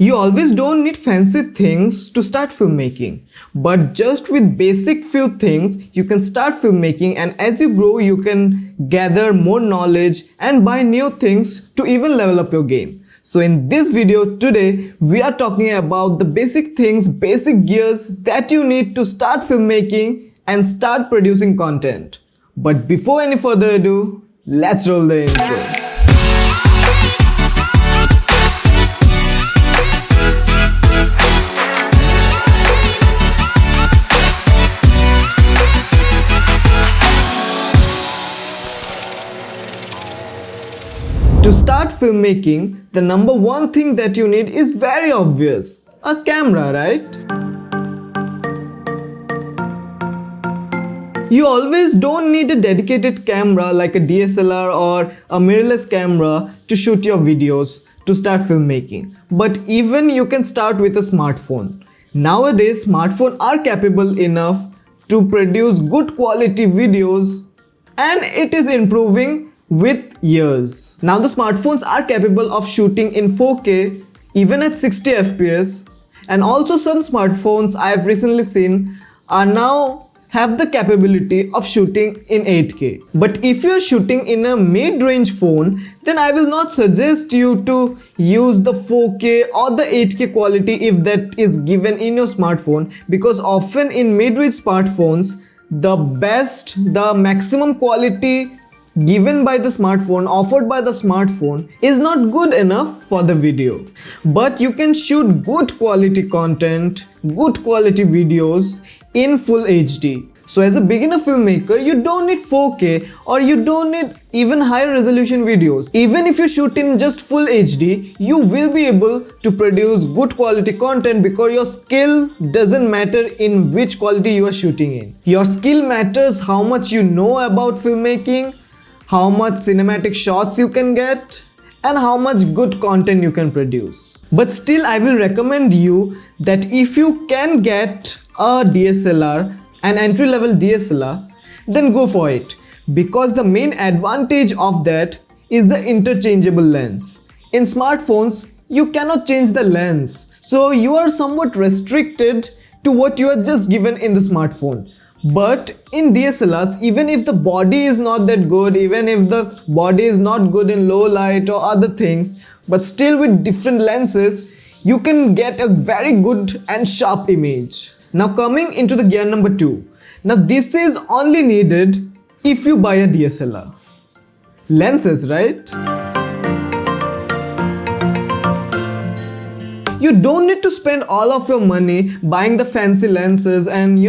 You always don't need fancy things to start filmmaking, but just with basic few things you can start filmmaking, and as you grow you can gather more knowledge and buy new things to even level up your game. So in this video today we are talking about the basic things, basic gears that you need to start filmmaking and start producing content. But before any further ado, let's roll the intro. To start filmmaking, the number one thing that you need is very obvious, a camera, right? You always don't need a dedicated camera like a DSLR or a mirrorless camera to shoot your videos to start filmmaking. But even you can start with a smartphone. Nowadays, smartphones are capable enough to produce good quality videos, and it is improving with years. Now the smartphones are capable of shooting in 4K even at 60 FPS, and also some smartphones I have recently seen are now have the capability of shooting in 8K. But if you are shooting in a mid-range phone, then I will not suggest you to use the 4K or the 8K quality if that is given in your smartphone, because often in mid-range smartphones the maximum quality given by the smartphone, offered by the smartphone, is not good enough for the video. But you can shoot good quality content, good quality videos in full HD. So as a beginner filmmaker, you don't need 4K or you don't need even higher resolution videos. Even if you shoot in just full HD, you will be able to produce good quality content, because your skill doesn't matter in which quality you are shooting in. Your skill matters how much you know about filmmaking, how much cinematic shots you can get, and how much good content you can produce. But still, I will recommend you that if you can get a DSLR, an entry-level DSLR, then go for it, because the main advantage of that is the interchangeable lens. In smartphones, you cannot change the lens, so you are somewhat restricted to what you are just given in the smartphone. But in DSLRs, even if the body is not that good, even if the body is not good in low light or other things, but still with different lenses, you can get a very good and sharp image. Now coming into the gear number 2. Now this is only needed if you buy a DSLR. Lenses, right? You don't need to spend all of your money buying the fancy lenses and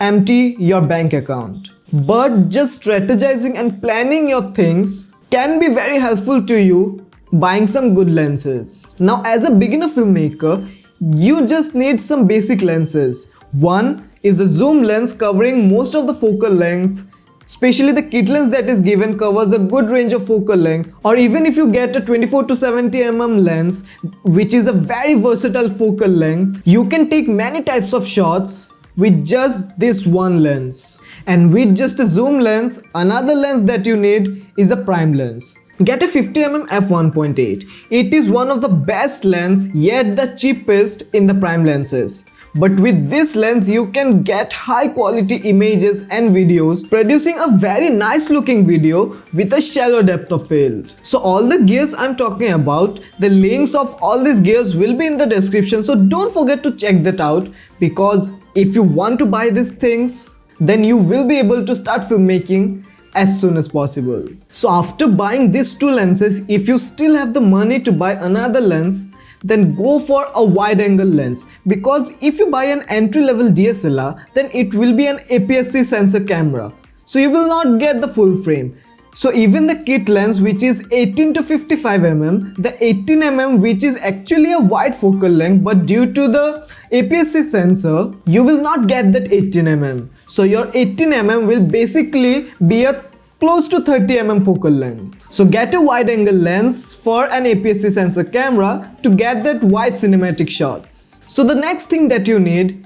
empty your bank account. But just strategizing and planning your things can be very helpful to you buying some good lenses. Now as a beginner filmmaker, you just need some basic lenses. One is a zoom lens covering most of the focal length. Especially the kit lens that is given covers a good range of focal length. Or even if you get a 24 to 70 mm lens, which is a very versatile focal length, you can take many types of shots with just this one lens. And with just a zoom lens, another lens that you need is a prime lens. Get a 50mm f1.8. It is one of the best lens, yet the cheapest in the prime lenses. But with this lens you can get high quality images and videos, producing a very nice looking video with a shallow depth of field. So all the gears I'm talking about, the links of all these gears will be in the description, so don't forget to check that out, because if you want to buy these things, then you will be able to start filmmaking as soon as possible. So after buying these two lenses, if you still have the money to buy another lens, then go for a wide angle lens, because if you buy an entry level DSLR, then it will be an APS-C sensor camera, so you will not get the full frame. So even the kit lens, which is 18 to 55 mm, the 18 mm which is actually a wide focal length, but due to the APS-C sensor, you will not get that 18 mm. So your 18 mm will basically be a close to 30 mm focal length. So get a wide angle lens for an APS-C sensor camera to get that wide cinematic shots. So the next thing that you need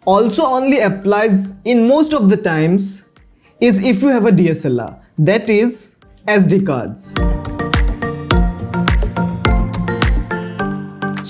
also only applies in most of the times is if you have a DSLR, that is SD cards.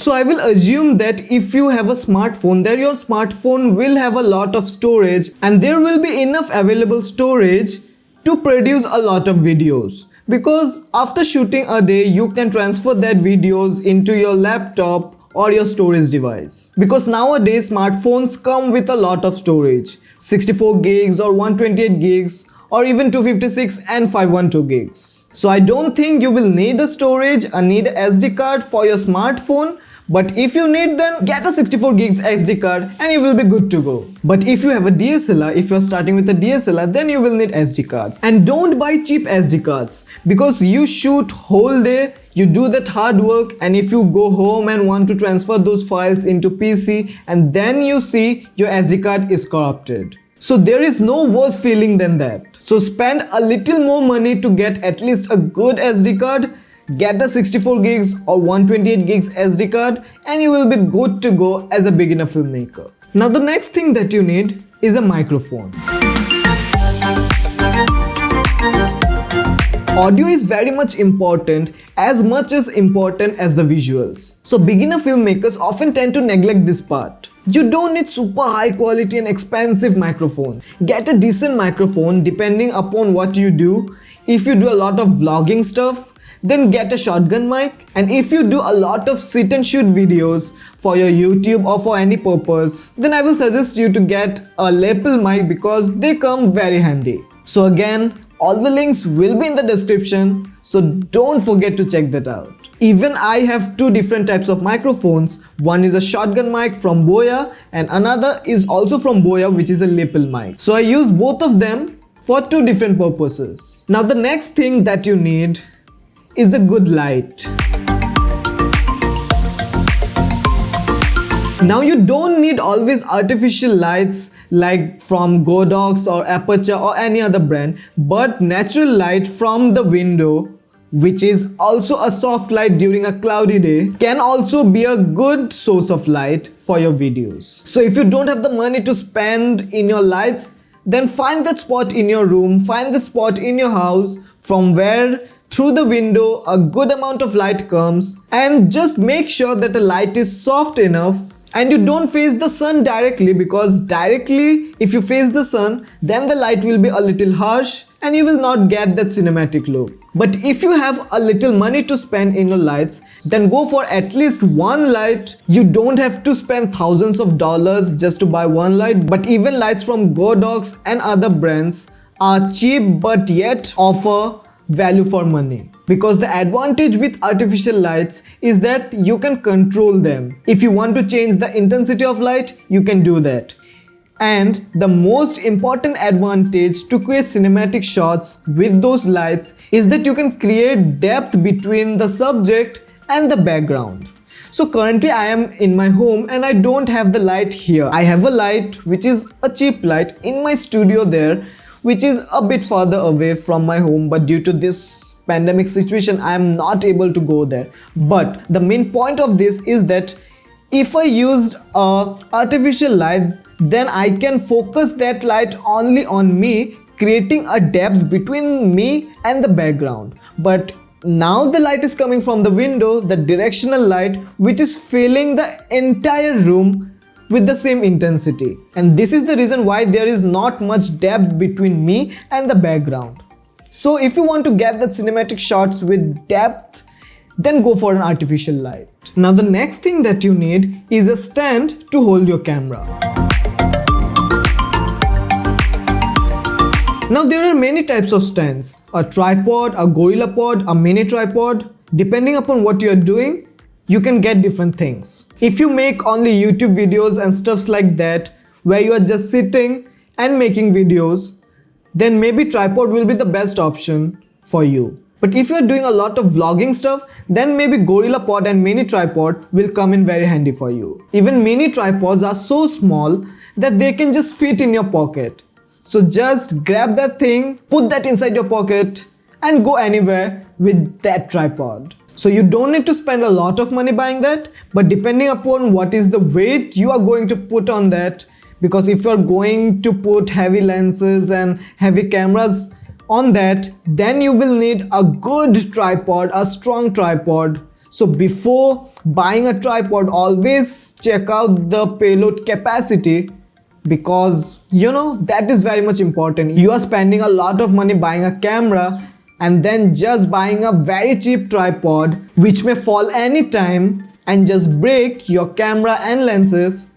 So I will assume that if you have a smartphone, then your smartphone will have a lot of storage and there will be enough available storage to produce a lot of videos. Because after shooting a day, you can transfer that videos into your laptop or your storage device. Because nowadays smartphones come with a lot of storage, 64 gigs or 128 gigs or even 256 and 512 gigs. So I don't think you will need a storage or need a SD card for your smartphone. But if you need, then get a 64 gigs SD card and you will be good to go. But if you have a DSLR, if you're starting with a DSLR, then you will need SD cards. And don't buy cheap SD cards, because you shoot whole day, you do that hard work, and if you go home and want to transfer those files into PC and then you see your SD card is corrupted. So there is no worse feeling than that. So spend a little more money to get at least a good SD card. Get a 64 gigs or 128 gigs SD card and you will be good to go as a beginner filmmaker. Now the next thing that you need is a microphone. Audio is very much important as important as the visuals. So beginner filmmakers often tend to neglect this part. You don't need super high quality and expensive microphone. Get a decent microphone depending upon what you do. If you do a lot of vlogging stuff, then get a shotgun mic. And if you do a lot of sit and shoot videos for your YouTube or for any purpose, then I will suggest you to get a lapel mic because they come very handy. So again, all the links will be in the description, so don't forget to check that out. Even I have two different types of microphones. One is a shotgun mic from Boya and another is also from Boya, which is a lapel mic. So I use both of them for two different purposes. Now the next thing that you need is a good light. Now you don't need always artificial lights like from Godox or Aperture or any other brand, but natural light from the window, which is also a soft light during a cloudy day, can also be a good source of light for your videos. So if you don't have the money to spend in your lights, then find that spot in your room, find that spot in your house from where through the window a good amount of light comes, and just make sure that the light is soft enough and you don't face the sun directly, because directly if you face the sun, then the light will be a little harsh and you will not get that cinematic look. But if you have a little money to spend in your lights, then go for at least one light. You don't have to spend thousands of dollars just to buy one light, but even lights from Godox and other brands are cheap but yet offer value for money. Because the advantage with artificial lights is that you can control them. If you want to change the intensity of light, you can do that. And the most important advantage to create cinematic shots with those lights is that you can create depth between the subject and the background. So currently I am in my home and I don't have the light here. I have a light which is a cheap light in my studio there, which is a bit farther away from my home, but due to this pandemic situation I am not able to go there. But the main point of this is that if I used a artificial light, then I can focus that light only on me, creating a depth between me and the background. But now the light is coming from the window, the directional light, which is filling the entire room with the same intensity. And this is the reason why there is not much depth between me and the background. So if you want to get the cinematic shots with depth, then go for an artificial light. Now the next thing that you need is a stand to hold your camera. Now there are many types of stands. A tripod, a GorillaPod, a mini tripod. Depending upon what you are doing, you can get different things. If you make only YouTube videos and stuffs like that, where you are just sitting and making videos, then maybe tripod will be the best option for you. But if you are doing a lot of vlogging stuff, then maybe GorillaPod and mini tripod will come in very handy for you. Even mini tripods are so small that they can just fit in your pocket. So just grab that thing, put that inside your pocket and go anywhere with that tripod. So you don't need to spend a lot of money buying that, but depending upon what is the weight you are going to put on that, because if you are going to put heavy lenses and heavy cameras on that, then you will need a good tripod, a strong tripod. So before buying a tripod, always check out the payload capacity, because that is very much important. You are spending a lot of money buying a camera and then just buying a very cheap tripod which may fall anytime and just break your camera and lenses.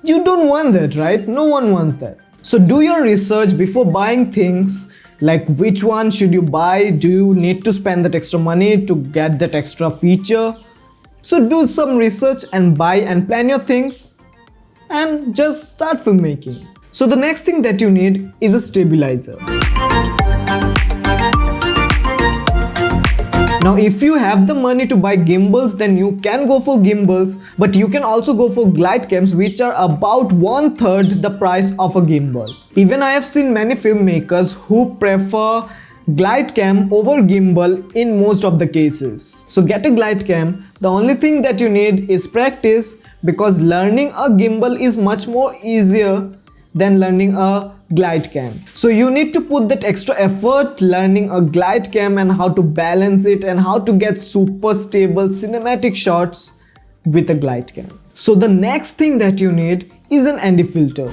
You don't want that, right? No one wants that. So do your research before buying things, like which one should you buy. Do you need to spend that extra money to get that extra feature? So do some research and buy and plan your things and just start filmmaking. So the next thing that you need is a stabilizer. Now if you have the money to buy gimbals, then you can go for gimbals, but you can also go for glide cams, which are about 1/3 the price of a gimbal. Even I have seen many filmmakers who prefer glide cam over gimbal in most of the cases. So get a glide cam. The only thing that you need is practice, because learning a gimbal is much more easier than learning a glide cam. So you need to put that extra effort learning a glide cam and how to balance it and how to get super stable cinematic shots with a glide cam. So the next thing that you need is an ND filter.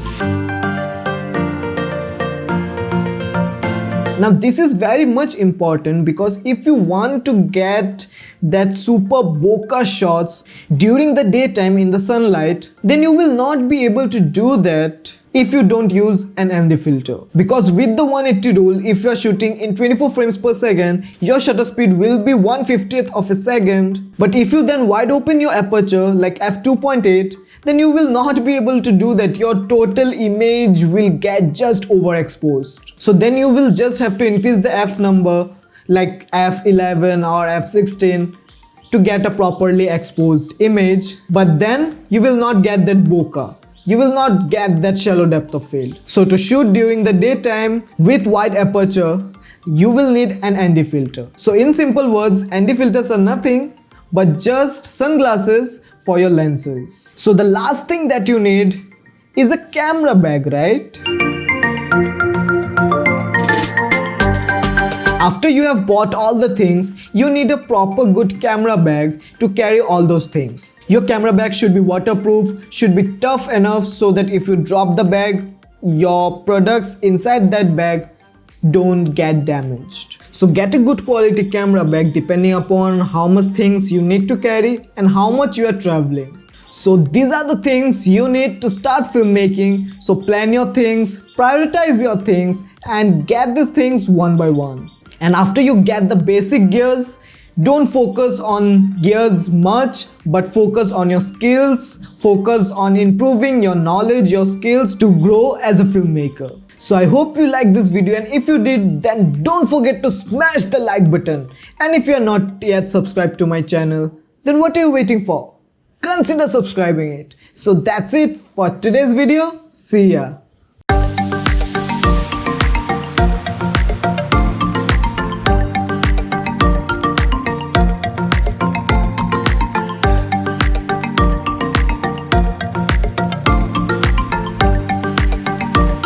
Now this is very much important, because if you want to get that super bokeh shots during the daytime in the sunlight, then you will not be able to do that if you don't use an ND filter. Because with the 180 rule, if you are shooting in 24 frames per second, your shutter speed will be 1/50th of a second. But if you then wide open your aperture like f2.8, then you will not be able to do that. Your total image will get just overexposed. So then you will just have to increase the f number like f11 or f16 to get a properly exposed image. But then you will not get that bokeh. You will not get that shallow depth of field. So to shoot during the daytime with wide aperture, you will need an ND filter. So in simple words, ND filters are nothing but just sunglasses for your lenses. So the last thing that you need is a camera bag, right? After you have bought all the things, you need a proper good camera bag to carry all those things. Your camera bag should be waterproof, should be tough enough so that if you drop the bag, your products inside that bag don't get damaged. So get a good quality camera bag depending upon how much things you need to carry and how much you are traveling. So these are the things you need to start filmmaking. So plan your things, prioritize your things, and get these things one by one. And after you get the basic gears, don't focus on gears much, but focus on your skills, focus on improving your knowledge, your skills to grow as a filmmaker. So I hope you liked this video, and if you did, then don't forget to smash the like button. And if you are not yet subscribed to my channel, then what are you waiting for? Consider subscribing it. So that's it for today's video. See ya.